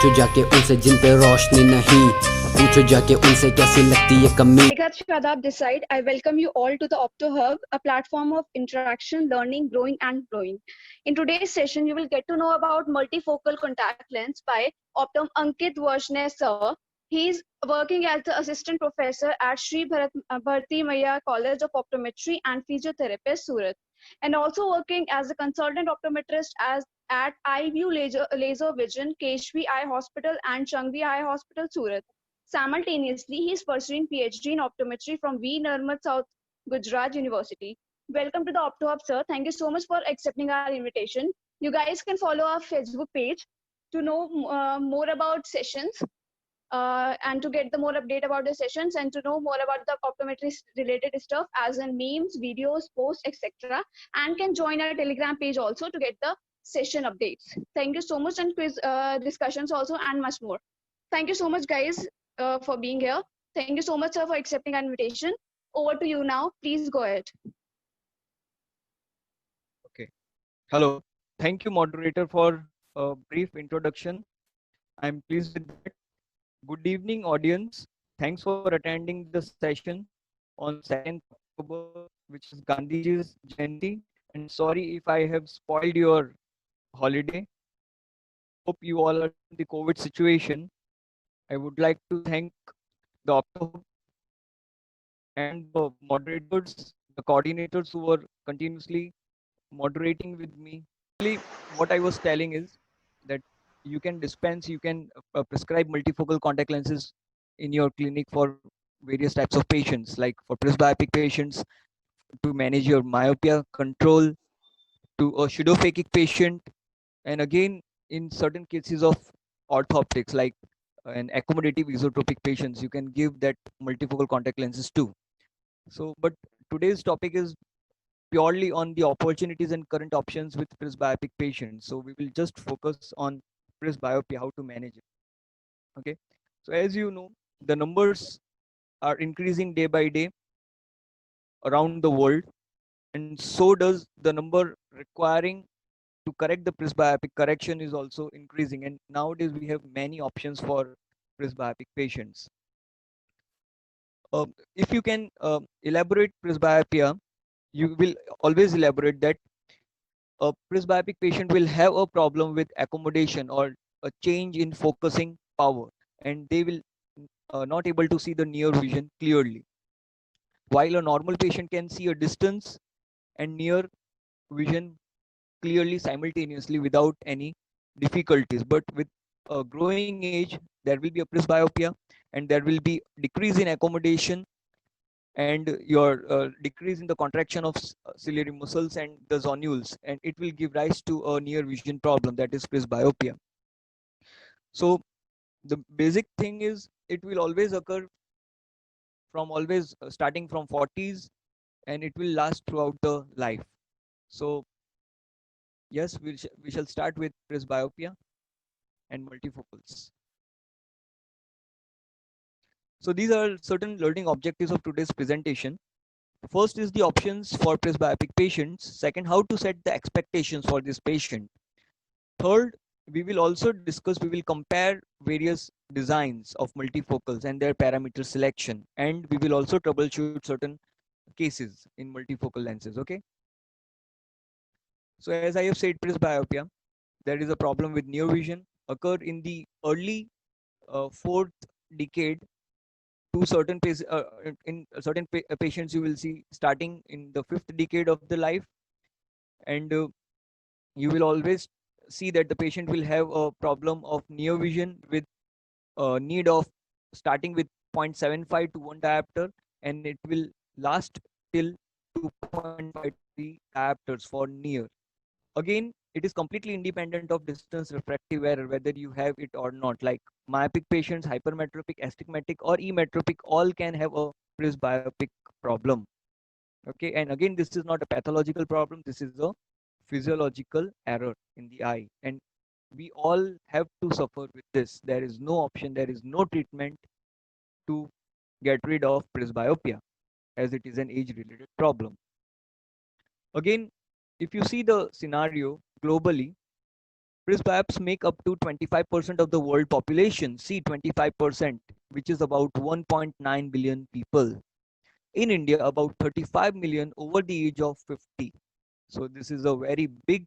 पूछो जाके उनसे जिन पे रोशनी नहीं, पूछो जाके उनसे कैसी लगती है कमी। Shadab this side. I welcome you all to the OptoHub, a platform of interaction, learning, growing, and growing. In today's session, you will get to know about multifocal contact lens by Optom Ankit Varshney sir. He's working as the assistant professor at Sri Bharati Maya College of Optometry and Physiotherapist, Surat, and also working as a consultant optometrist at iView Laser Vision, Keshvi Eye Hospital and Changvi Eye Hospital, Surat. Simultaneously, he is pursuing PhD in optometry from V. Nirmat South Gujarat University. Welcome to the OptoHub, sir. Thank you so much for accepting our invitation. You guys can follow our Facebook page to know more about sessions and to get the more update about the sessions and to know more about the optometry related stuff as in memes, videos, posts, etc. And can join our Telegram page also to get the session updates. Thank you so much and quiz discussions also and much more. Thank you so much, guys, for being here. Thank you so much, sir, for accepting our invitation. Over to you now. Please go ahead. Okay. Hello. Thank you, moderator, for a brief introduction. I'm pleased with that. Good evening, audience. Thanks for attending the session on 2nd October, which is Gandhiji's Jayanti. And sorry if I have spoiled your holiday. Hope you all are in the COVID situation. I would like to thank the Opto and the moderators, the coordinators who were continuously moderating with me. Really, what I was telling is that you can prescribe multifocal contact lenses in your clinic for various types of patients, like for presbyopic patients, to manage your myopia control, to a pseudophakic patient, and again, in certain cases of orthoptics, like an accommodative isotropic patients, you can give that multifocal contact lenses too. So, but today's topic is purely on the opportunities and current options with presbyopic patients. So we will just focus on presbyopia, how to manage it. Okay. So as you know, the numbers are increasing day by day around the world, and so does the number requiring to correct the presbyopic correction is also increasing. And nowadays we have many options for presbyopic patients. If you can elaborate presbyopia, you will always elaborate that a presbyopic patient will have a problem with accommodation or a change in focusing power, and they will not able to see the near vision clearly, while a normal patient can see a distance and near vision clearly simultaneously without any difficulties. But with a growing age, there will be a presbyopia, and there will be decrease in accommodation, and your decrease in the contraction of ciliary muscles and the zonules, and it will give rise to a near vision problem, that is presbyopia. So the basic thing is it will always occur from always starting from 40s, and it will last throughout the life. So yes, we shall start with presbyopia and multifocals. So these are certain learning objectives of today's presentation. First is the options for presbyopic patients. Second, how to set the expectations for this patient. Third, we will also discuss, we will compare various designs of multifocals and their parameter selection. And we will also troubleshoot certain cases in multifocal lenses, okay? So as I have said, presbyopia, there is a problem with near vision, occur in the early fourth decade to certain in certain patients you will see starting in the fifth decade of the life, and you will always see that the patient will have a problem of near vision with need of starting with 0.75 to 1 diopter, and it will last till 2.53 diopters for near. Again, it is completely independent of distance refractive error, whether you have it or not. Like myopic patients, hypermetropic, astigmatic, or emetropic, all can have a presbyopic problem. Okay, and again, this is not a pathological problem. This is a physiological error in the eye, and we all have to suffer with this. There is no option. There is no treatment to get rid of presbyopia, as it is an age-related problem. Again, if you see the scenario globally, Presbyopes make up to 25% of the world population. See, 25%, which is about 1.9 billion people. In India, about 35 million over the age of 50. So this is a very big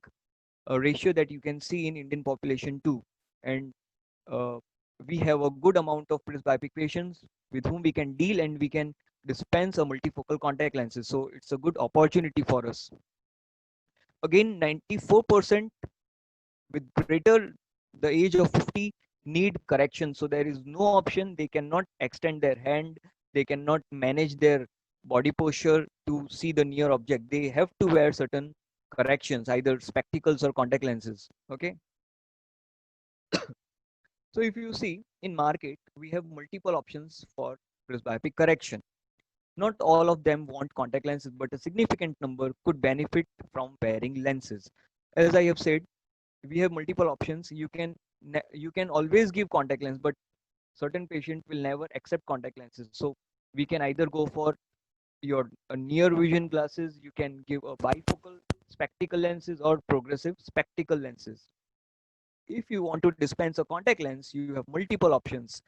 ratio that you can see in Indian population too. And uh, we have a good amount of presbyopic patients with whom we can deal, and we can dispense a multifocal contact lenses. So it's a good opportunity for us. Again, 94% with greater the age of 50 need correction. So there is no option. They cannot extend their hand. They cannot manage their body posture to see the near object. They have to wear certain corrections, either spectacles or contact lenses. Okay. So if you see in market, we have multiple options for presbyopic correction. Not all of them want contact lenses, but a significant number could benefit from wearing lenses. As I have said, we have multiple options. You can always give contact lens, but certain patient will never accept contact lenses. So we can either go for your near vision glasses, you can give a bifocal spectacle lenses or progressive spectacle lenses. If you want to dispense a contact lens, you have multiple options.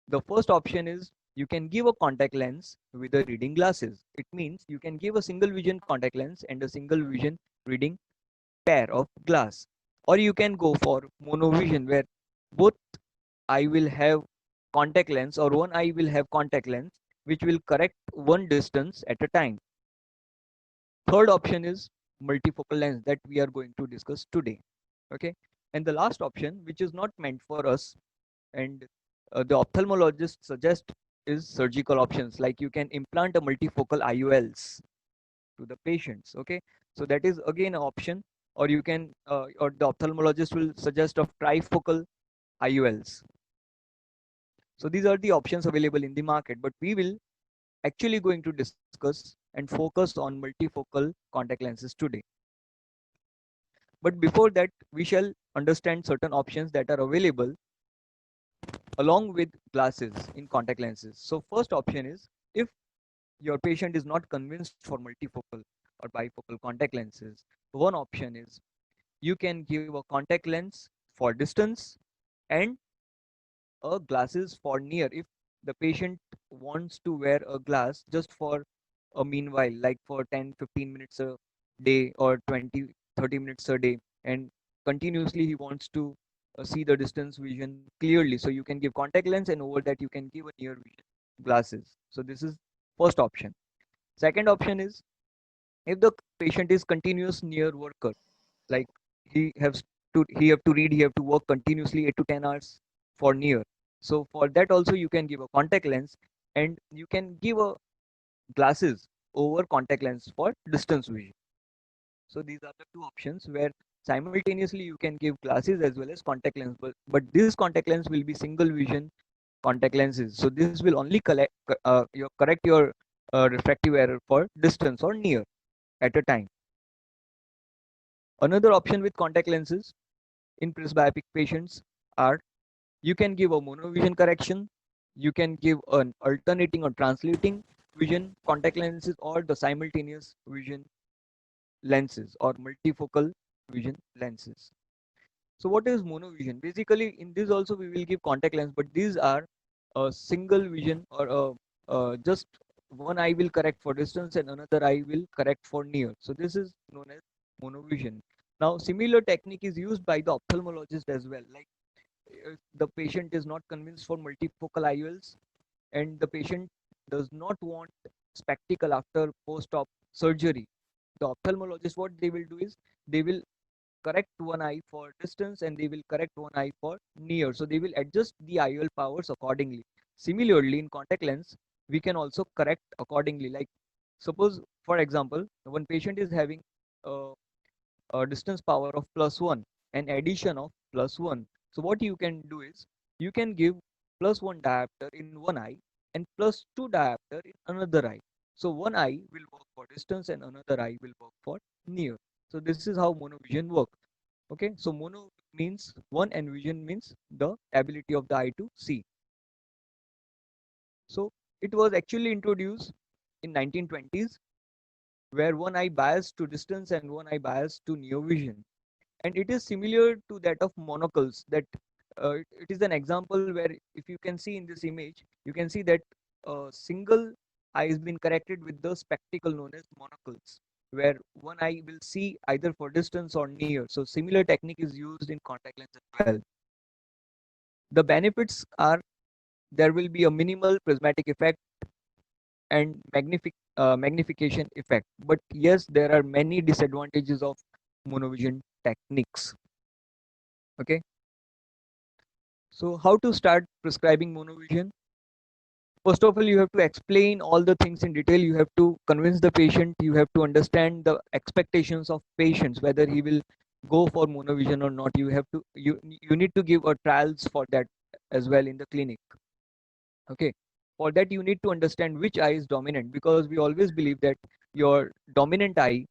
The first option is you can give a contact lens with a reading glasses. It means you can give a single vision contact lens and a single vision reading pair of glass. Or you can go for monovision, where both eye will have contact lens, or one eye will have contact lens, which will correct one distance at a time. Third option is multifocal lens that we are going to discuss today. Okay. And the last option, which is not meant for us, and the ophthalmologist suggest, is surgical options, like you can implant a multifocal IOLs to the patients. Okay. So that is again an option. Or you can or the ophthalmologist will suggest of trifocal IOLs. So these are the options available in the market, but we will actually going to discuss and focus on multifocal contact lenses today. But before that, we shall understand certain options that are available along with glasses in contact lenses. So first option is, if your patient is not convinced for multifocal or bifocal contact lenses, one option is you can give a contact lens for distance and glasses for near. If the patient wants to wear a glass just for a meanwhile, like for 10-15 minutes a day or 20-30 minutes a day, and continuously he wants to see the distance vision clearly, so you can give contact lens, and over that you can give a near vision glasses. So this is first option. Second option is, if the patient is continuous near worker, like he have to read, he have to work continuously 8 to 10 hours for near. So for that also you can give a contact lens, and you can give a glasses over contact lens for distance vision. So these are the two options where simultaneously you can give glasses as well as contact lens, but this contact lens will be single vision contact lenses. So this will only correct your refractive error for distance or near at a time. Another option with contact lenses in presbyopic patients are, you can give a monovision correction, you can give an alternating or translating vision contact lenses, or the simultaneous vision lenses or multifocal vision lenses. So what is monovision? Basically in this also we will give contact lens, but these are a single vision, or just one eye will correct for distance and another eye will correct for near. So this is known as monovision. Now similar technique is used by the ophthalmologist as well. Like the patient is not convinced for multifocal IOLs, and the patient does not want spectacle after post-op surgery. The ophthalmologist, what they will do is, they will correct one eye for distance and they will correct one eye for near. So they will adjust the IOL powers accordingly. Similarly, in contact lens, we can also correct accordingly. Like suppose, for example, one patient is having a distance power of +1 and addition of +1. So what you can do is, you can give +1 diopter in one eye and +2 diopter in another eye. So one eye will work for distance and another eye will work for near. So this is how monovision work. Okay, so mono means one and vision means the ability of the eye to see. So it was actually introduced in 1920s, where one eye biased to distance and one eye biased to near vision. and it is similar to that of monocles. That it is an example where if you can see in this image, you can see that a single eye has been corrected with the spectacle known as monocles, where one eye will see either for distance or near. So similar technique is used in contact lens as well. The benefits are there will be a minimal prismatic effect and magnification effect. But yes, there are many disadvantages of monovision techniques. Okay. So how to start prescribing monovision? First of all, you have to explain all the things in detail. You have to convince the patient. You have to understand the expectations of patients, whether he will go for monovision or not. You need to give a trials for that as well in the clinic. Okay. For that, you need to understand which eye is dominant, because we always believe that your dominant eye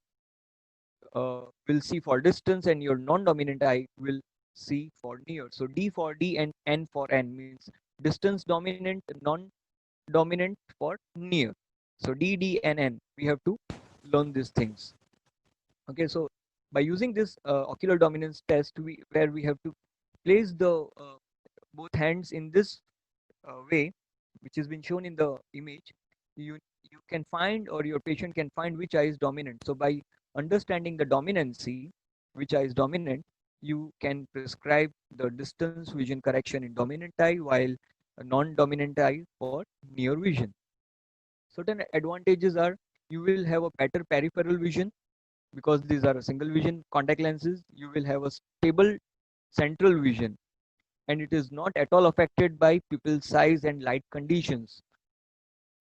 will see for distance and your non-dominant eye will see for near. So D for D and N for N means distance dominant, non-dominant for near. So D, D and N, we have to learn these things. Okay, so by using this ocular dominance test, where we have to place the both hands in this way, which has been shown in the image, you can find, or your patient can find, which eye is dominant. So by understanding the dominancy, which eye is dominant, you can prescribe the distance vision correction in dominant eye, while a non-dominant eye for near vision. Certain advantages are you will have a better peripheral vision, because these are a single vision contact lenses. You will have a stable central vision, and it is not at all affected by pupil size and light conditions.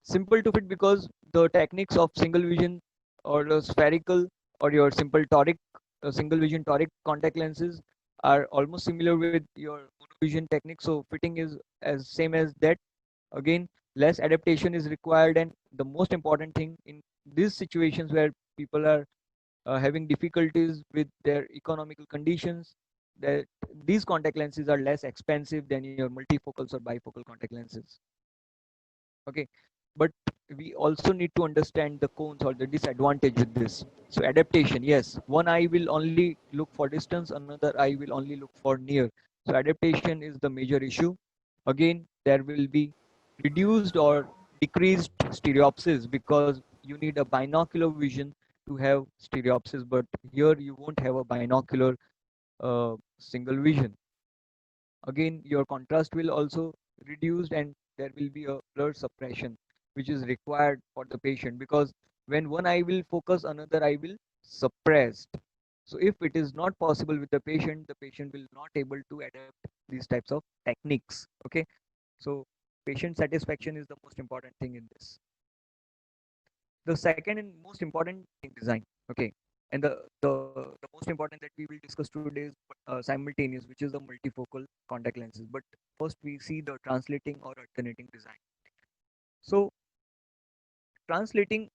Simple to fit, because the techniques of single vision or the spherical or your simple toric single vision toric contact lenses are almost similar with your monovision technique. So fitting is as same as that. Again, less adaptation is required, and the most important thing in these situations where people are having difficulties with their economical conditions, that these contact lenses are less expensive than your multifocals or bifocal contact lenses. Okay, but we also need to understand the cons or the disadvantage with this. So adaptation, yes, one eye will only look for distance, another eye will only look for near. So adaptation is the major issue. Again, there will be reduced or decreased stereopsis, because you need a binocular vision to have stereopsis, but here you won't have a binocular single vision. Again, your contrast will also reduced, and there will be a blur suppression which is required for the patient, because when one eye will focus, another eye will suppressed. So if it is not possible with the patient will not able to adapt these types of techniques. Okay, so patient satisfaction is the most important thing in this. The second and most important thing, design. Okay, and the most important that we will discuss today is simultaneous, which is the multifocal contact lenses. But first we see the translating or alternating design. So translating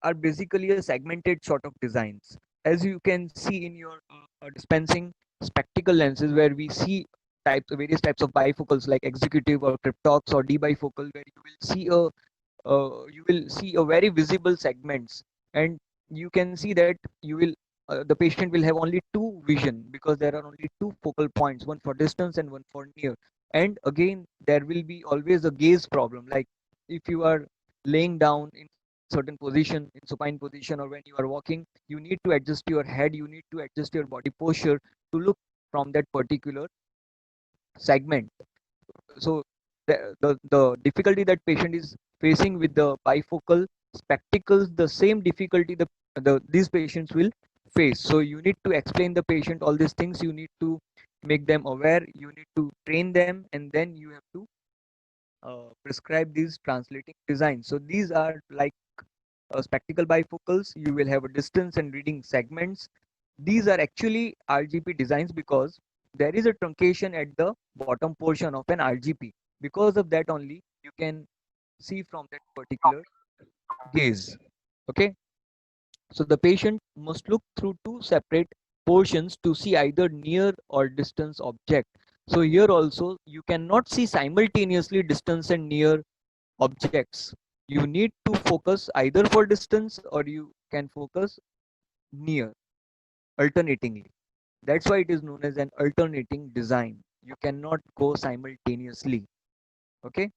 are basically a segmented sort of designs, as you can see in your dispensing spectacle lenses, where we see various types of bifocals like executive or cryptox or d bifocal, where you will see a very visible segments, and you can see that the patient will have only two vision, because there are only two focal points, one for distance and one for near. And again, there will be always a gaze problem, like if you are laying down in certain position, in supine position, or when you are walking, you need to adjust your head, you need to adjust your body posture to look from that particular segment. So the difficulty that patient is facing with the bifocal spectacles, the same difficulty these patients will face. So you need to explain the patient all these things, you need to make them aware, you need to train them, and then you have to prescribe these translating designs. So these are like spectacle bifocals. You will have a distance and reading segments. These are actually RGP designs, because there is a truncation at the bottom portion of an RGP. Because of that only, you can see from that particular gaze. Okay, so the patient must look through two separate portions to see either near or distance object. So here also you cannot see simultaneously distance and near objects. You need to focus either for distance, or you can focus near alternatingly. That's why it is known as an alternating design. You cannot go simultaneously. Okay.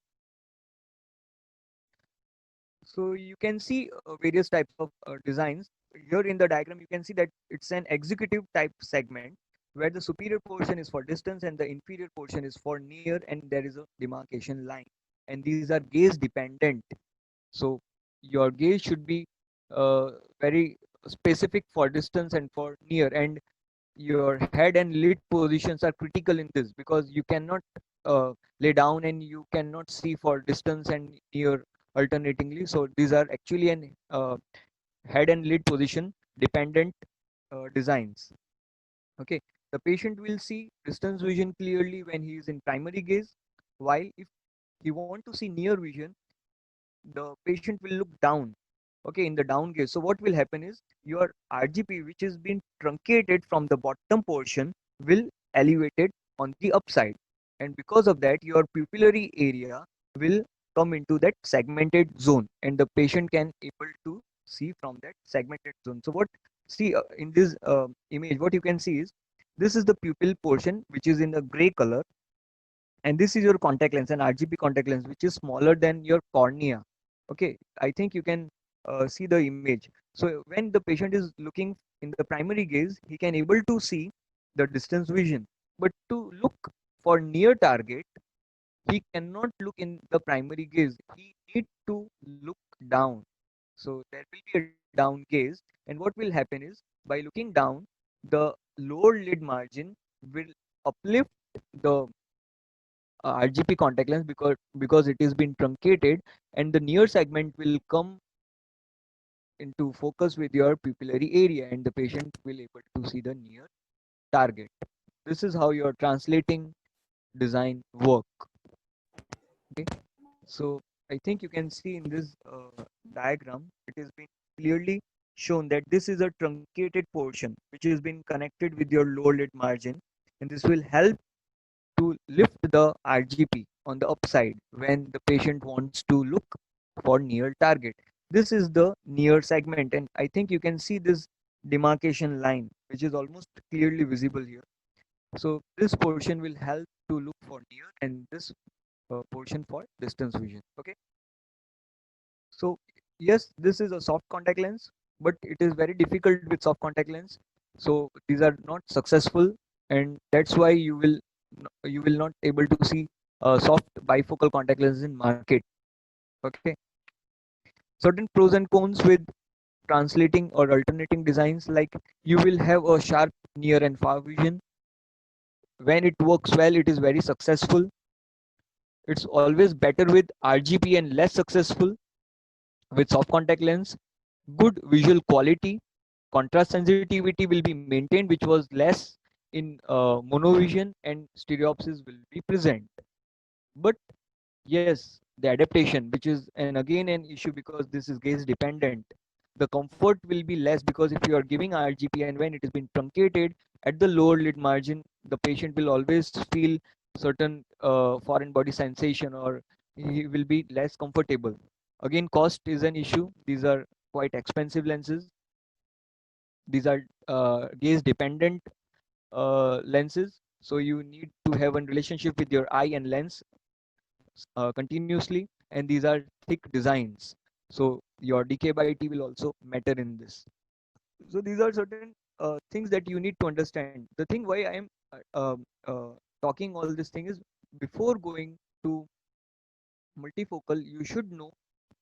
So you can see various types of designs. Here in the diagram, you can see that it's an executive type segment where the superior portion is for distance and the inferior portion is for near, and there is a demarcation line. And these are gaze dependent. So your gaze should be very specific for distance and for near, and your head and lid positions are critical in this because you cannot lay down and you cannot see for distance and near alternatingly. So these are actually an head and lid position dependent designs. Okay, the patient will see distance vision clearly when he is in primary gaze, while if he want to see near vision, the patient will look down. Okay, in the down gaze. So what will happen is your RGP, which has been truncated from the bottom portion, will elevated on the upside, and because of that your pupillary area will come into that segmented zone, and the patient can able to see from that segmented zone. So what, see in this image, what you can see is this is the pupil portion which is in the gray color, and this is your contact lens, an RGP contact lens, which is smaller than your cornea. Okay, I think you can see the image. So when the patient is looking in the primary gaze, he can able to see the distance vision, but to look for near target, he cannot look in the primary gaze. He need to look down. So there will be a down gaze, and what will happen is by looking down, the lower lid margin will uplift the RGP contact lens because it is been truncated, and the near segment will come into focus with your pupillary area, and the patient will able to see the near target. This is how your translating design work. Okay, so I think you can see in this diagram, it has been clearly shown that this is a truncated portion which has been connected with your lower lid margin, and this will help to lift the RGP on the upside when the patient wants to look for near target. This is the near segment, and I think you can see this demarcation line which is almost clearly visible here. So this portion will help to look for near, and this portion for distance vision. Okay, so yes, this is a soft contact lens, but it is very difficult with soft contact lens. So these are not successful, and that's why you will not able to see soft bifocal contact lenses in market. Okay, certain pros and cons with translating or alternating designs, like you will have a sharp near and far vision. When it works well, it is very successful. It's always better with RGP and less successful with soft contact lens. Good visual quality, contrast sensitivity will be maintained, which was less in monovision, and stereopsis will be present. But yes, the adaptation, which is and again an issue because this is gaze dependent, the comfort will be less because if you are giving RGP and when it has been truncated at the lower lid margin, the patient will always feel certain foreign body sensation, or he will be less comfortable. Again, cost is an issue. These are quite expensive lenses. These are gaze dependent lenses. So you need to have a relationship with your eye and lens continuously, and these are thick designs. So your decay by T will also matter in this. So these are certain things that you need to understand. The thing why I am talking all this thing is, before going to multifocal, you should know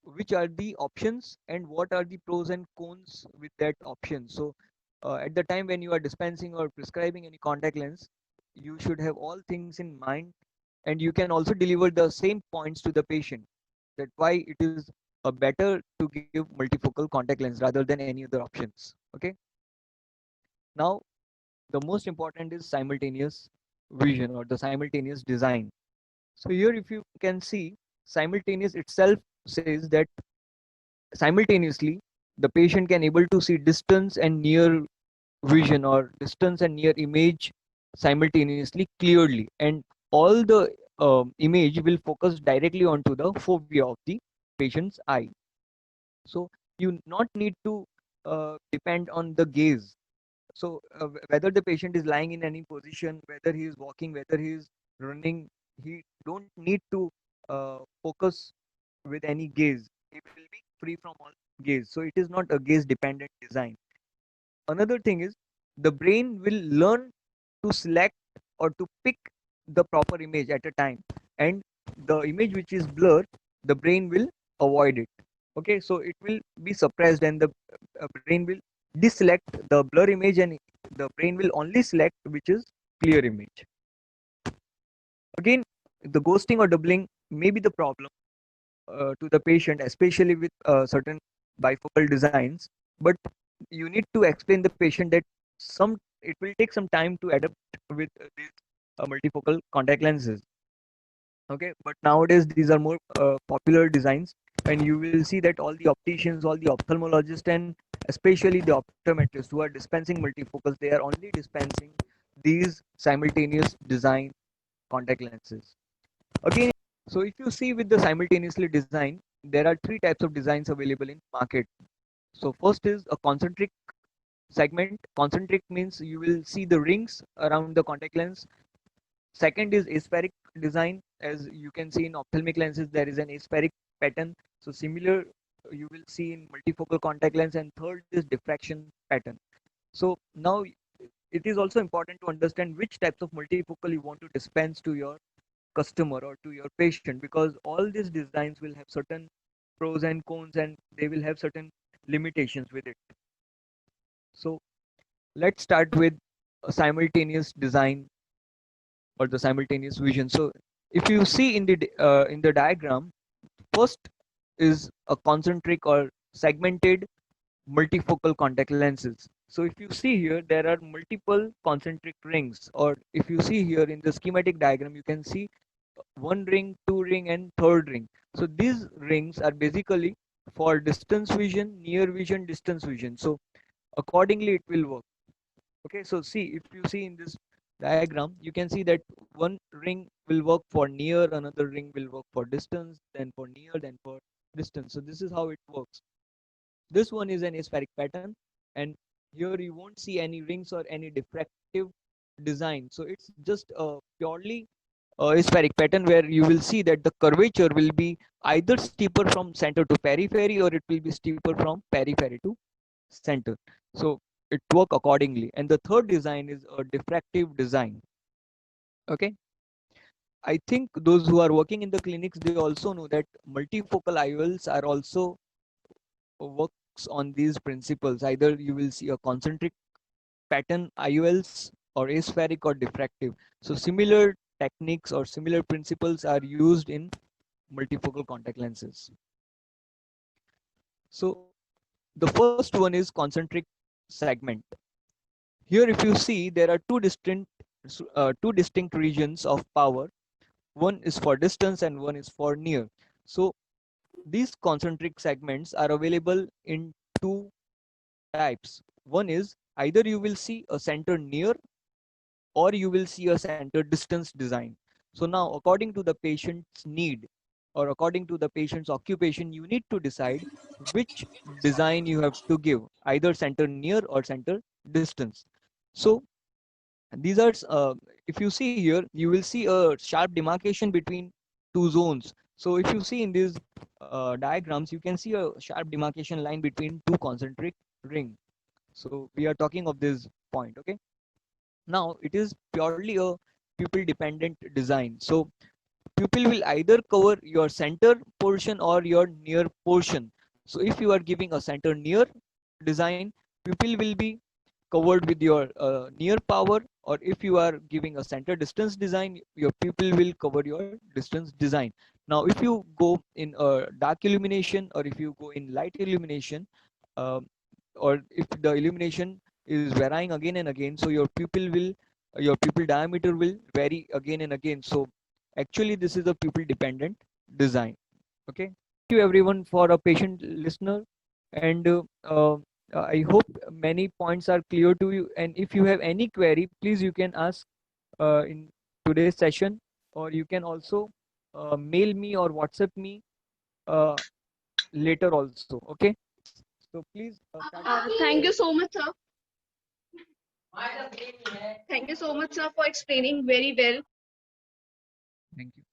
which are the options and what are the pros and cons with that option. So at the time when you are dispensing or prescribing any contact lens, you should have all things in mind, and you can also deliver the same points to the patient, that why it is better to give multifocal contact lens rather than any other options. Okay, now the most important is simultaneous vision or the simultaneous design. So here if you can see, simultaneous itself says that simultaneously the patient can able to see distance and near vision, or distance and near image simultaneously clearly, and all the image will focus directly onto the fovea of the patient's eye. So you not need to depend on the gaze. So whether the patient is lying in any position, whether he is walking, whether he is running, he don't need to focus with any gaze. It will be free from all gaze. So it is not a gaze dependent design. Another thing is the brain will learn to select or to pick the proper image at a time, and the image which is blurred, the brain will avoid it. Okay, so it will be suppressed, and the brain will deselect the blur image, and the brain will only select which is clear image. Again, the ghosting or doubling may be the problem to the patient, especially with certain bifocal designs. But you need to explain the patient that some it will take some time to adapt with these multifocal contact lenses. Okay, but nowadays these are more popular designs, and you will see that all the opticians, all the ophthalmologists, and especially the optometrists who are dispensing multifocals, they are only dispensing these simultaneous design contact lenses. Again, so if you see with the simultaneously design, there are three types of designs available in market. So first is a concentric segment. Concentric means you will see the rings around the contact lens. Second is aspheric design. As you can see in ophthalmic lenses, there is an aspheric pattern. So similar you will see in multifocal contact lens. And third is diffraction pattern. So now it is also important to understand which types of multifocal you want to dispense to your customer or to your patient, because all these designs will have certain pros and cons, and they will have certain limitations with it. So let's start with a simultaneous design or the simultaneous vision. So if you see in the diagram, first is a concentric or segmented multifocal contact lenses. So if you see here, there are multiple concentric rings, or if you see here in the schematic diagram, you can see one ring, two ring, and third ring. So these rings are basically for distance vision, near vision, distance vision. So accordingly it will work. Okay, so see, if you see in this diagram, you can see that one ring will work for near, another ring will work for distance, then for near, then for distance. So this is how it works. This one is an aspheric pattern, and here you won't see any rings or any diffractive design. So it's just a purely aspheric pattern, where you will see that the curvature will be either steeper from center to periphery, or it will be steeper from periphery to center. So it work accordingly. And the third design is a diffractive design. Okay, I think those who are working in the clinics, they also know that multifocal IOLs are also works on these principles. Either you will see a concentric pattern IOLs, or aspheric, or diffractive. So similar techniques or similar principles are used in multifocal contact lenses. So the first one is concentric segment. Here if you see, there are two distinct regions of power. One is for distance and one is for near. So these concentric segments are available in two types. One is either you will see a center near, or you will see a center distance design. So now according to the patient's need, or according to the patient's occupation, you need to decide which design you have to give, either center near or center distance. So these are if you see here, you will see a sharp demarcation between two zones. So if you see in these diagrams, you can see a sharp demarcation line between two concentric ring. So we are talking of this point. Okay, now it is purely a pupil dependent design. So pupil will either cover your center portion or your near portion. So if you are giving a center near design, pupil will be covered with your near power, or if you are giving a center distance design, your pupil will cover your distance design. Now if you go in dark illumination, or if you go in light illumination, uh, or if the illumination is varying again and again, so your pupil diameter will vary again and again. So actually this is a pupil dependent design. Okay, thank you everyone for a patient listener, and I hope many points are clear to you. And if you have any query, please you can ask in today's session, or you can also mail me or WhatsApp me uh, later also. Okay, so please start. Thank you so much, sir. Thank you so much, sir, for explaining very well. Thank you.